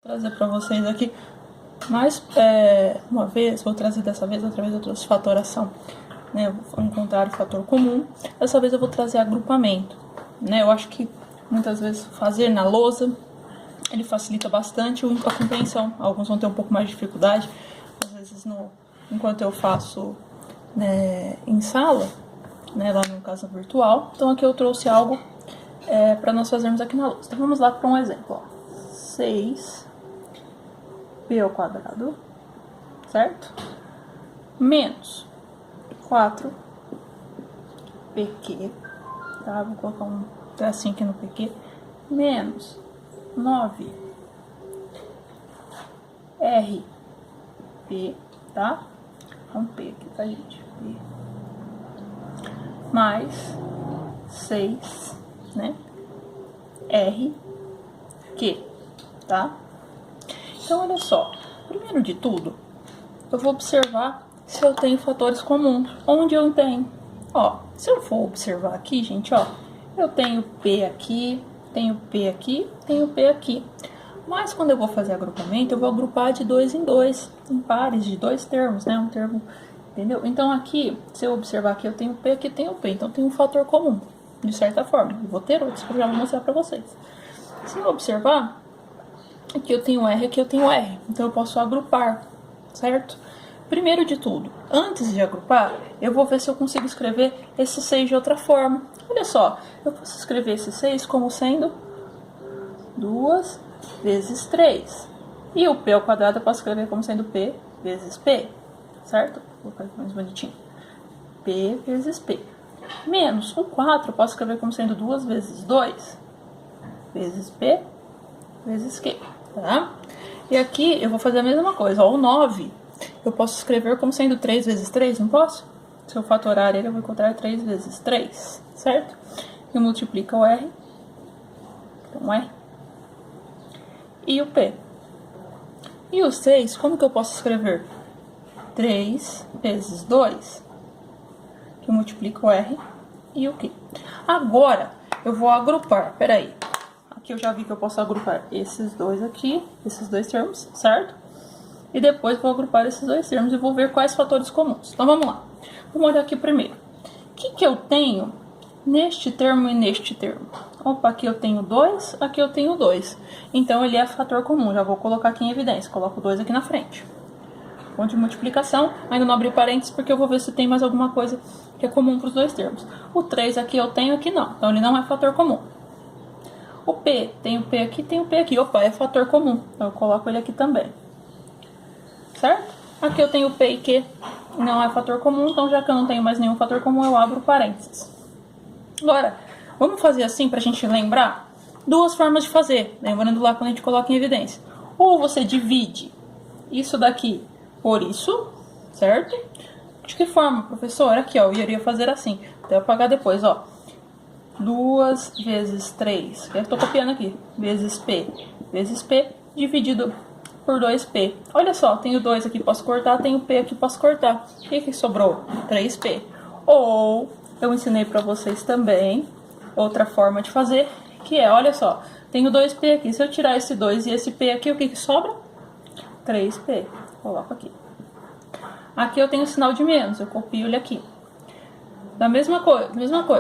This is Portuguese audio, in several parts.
Trazer para vocês aqui mais uma vez, vou trazer dessa vez, outra vez eu trouxe fatoração, né? Vou encontrar o fator comum. Dessa vez eu vou trazer agrupamento, né? Eu acho que muitas vezes fazer na lousa ele facilita bastante a compreensão. Alguns vão ter um pouco mais de dificuldade, às vezes enquanto eu faço, né, em sala, né, lá no casa virtual. Então aqui eu trouxe algo para nós fazermos aqui na lousa. Então vamos lá para um exemplo, ó. 6b ao quadrado, certo? Menos 4pq, tá? Vou colocar um tracinho aqui no pq. Menos 9rp, tá? Um p aqui, tá, gente? P. Mais 6, né? rq, tá? Então, olha só, primeiro de tudo, eu vou observar se eu tenho fatores comuns. Onde eu tenho? Ó, se eu for observar aqui, gente, ó, eu tenho P aqui, tenho P aqui, tenho P aqui. Mas quando eu vou fazer agrupamento, eu vou agrupar de 2 em 2, em pares de 2 termos, né? Um termo, entendeu? Então aqui, se eu observar aqui, eu tenho P, aqui tenho P, então tem um fator comum, de certa forma. Eu vou ter outros que eu já vou mostrar pra vocês. Se eu observar, aqui eu tenho R, aqui eu tenho R. Então eu posso agrupar, certo? Primeiro de tudo, antes de agrupar, eu vou ver se eu consigo escrever esse 6 de outra forma. Olha só, eu posso escrever esse 6 como sendo 2 vezes 3. E o P ao quadrado eu posso escrever como sendo P vezes P, certo? Vou colocar aqui mais bonitinho. P vezes P. Menos o 4 eu posso escrever como sendo 2 vezes 2 vezes P vezes Q, tá? E aqui eu vou fazer a mesma coisa, ó, o 9 eu posso escrever como sendo 3 vezes 3, não posso? Se eu fatorar ele, eu vou encontrar 3 vezes 3, certo? E multiplica o R, então R, e o P. E o 6, como que eu posso escrever? 3 vezes 2, que multiplica o R e o Q. Agora, eu vou agrupar, peraí. Aqui eu já vi que eu posso agrupar esses dois aqui, esses dois termos, certo? E depois vou agrupar esses dois termos e vou ver quais fatores comuns. Então vamos lá. Vamos olhar aqui primeiro. O que eu tenho neste termo e neste termo? Opa, aqui eu tenho 2, aqui eu tenho 2. Então ele é fator comum, já vou colocar aqui em evidência. Coloco 2 aqui na frente. Ponto de multiplicação, ainda não abri parênteses porque eu vou ver se tem mais alguma coisa que é comum para os dois termos. O 3 aqui eu tenho, aqui não. Então ele não é fator comum. O P, tem o P aqui, tem o P aqui. Opa, é fator comum. Então eu coloco ele aqui também. Certo? Aqui eu tenho P e Q, não é fator comum, então já que eu não tenho mais nenhum fator comum, eu abro parênteses. Agora, vamos fazer assim pra gente lembrar duas formas de fazer, lembrando lá quando a gente coloca em evidência. Ou você divide isso daqui por isso, certo? De que forma, professor? Aqui, ó, eu iria fazer assim, até apagar depois, ó. 2 vezes 3, que eu tô copiando aqui, vezes P dividido por 2P. Olha só, tenho 2 aqui, posso cortar, tenho P aqui, posso cortar. O que sobrou? 3P. Ou, eu ensinei pra vocês também outra forma de fazer, que é, olha só, tenho 2P aqui. Se eu tirar esse 2 e esse P aqui, o que sobra? 3P. Coloco aqui. Aqui eu tenho o sinal de menos, eu copio ele aqui. Da mesma coisa.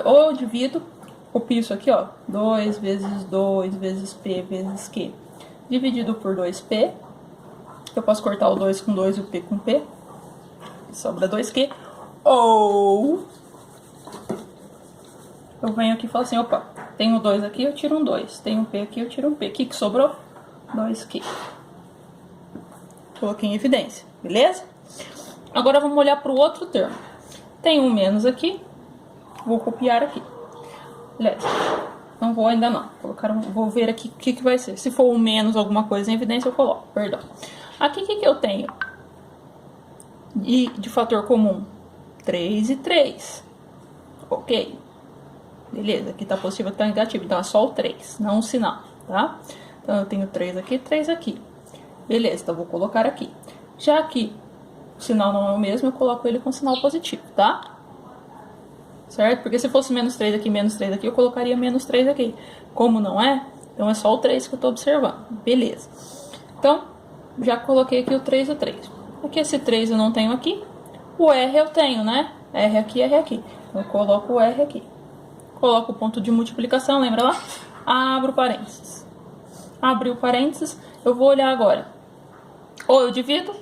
Ou eu divido, copio isso aqui, ó, 2 vezes P vezes Q, dividido por 2P. Eu posso cortar o 2 com 2 e o P com P. Sobra 2Q. Ou eu venho aqui e falo assim, opa, tenho 2 aqui, eu tiro um 2. Tenho um P aqui, eu tiro um P. O que sobrou? 2Q. Coloquei em evidência, beleza? Agora vamos olhar para o outro termo. Tem um menos aqui. Vou copiar aqui. Beleza. Não vou ainda não. Vou ver aqui o que vai ser. Se for um menos alguma coisa em evidência, eu coloco. Perdão. Aqui o que eu tenho? De fator comum? 3 e 3. Ok. Beleza. Aqui tá positivo, aqui tá negativo. Então é só o 3, não o sinal, tá? Então eu tenho 3 aqui, 3 aqui. Beleza, então eu vou colocar aqui. Já que o sinal não é o mesmo, eu coloco ele com sinal positivo, tá? Certo? Porque se fosse menos 3 aqui, eu colocaria menos 3 aqui. Como não é, então é só o 3 que eu tô observando. Beleza. Então, já coloquei aqui o 3 e o 3. Aqui esse 3 eu não tenho aqui. O R eu tenho, né? R aqui, R aqui. Eu coloco o R aqui. Coloco o ponto de multiplicação, lembra lá? Abro parênteses. Abri o parênteses, eu vou olhar agora. Ou eu divido,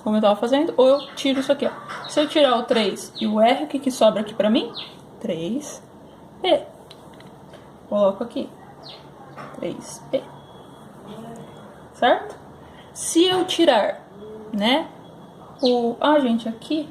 como eu tava fazendo, ou eu tiro isso aqui, ó. Se eu tirar o 3 e o R, o que sobra aqui pra mim? 3P. Coloco aqui. 3P. Certo? Se eu tirar, né, gente, aqui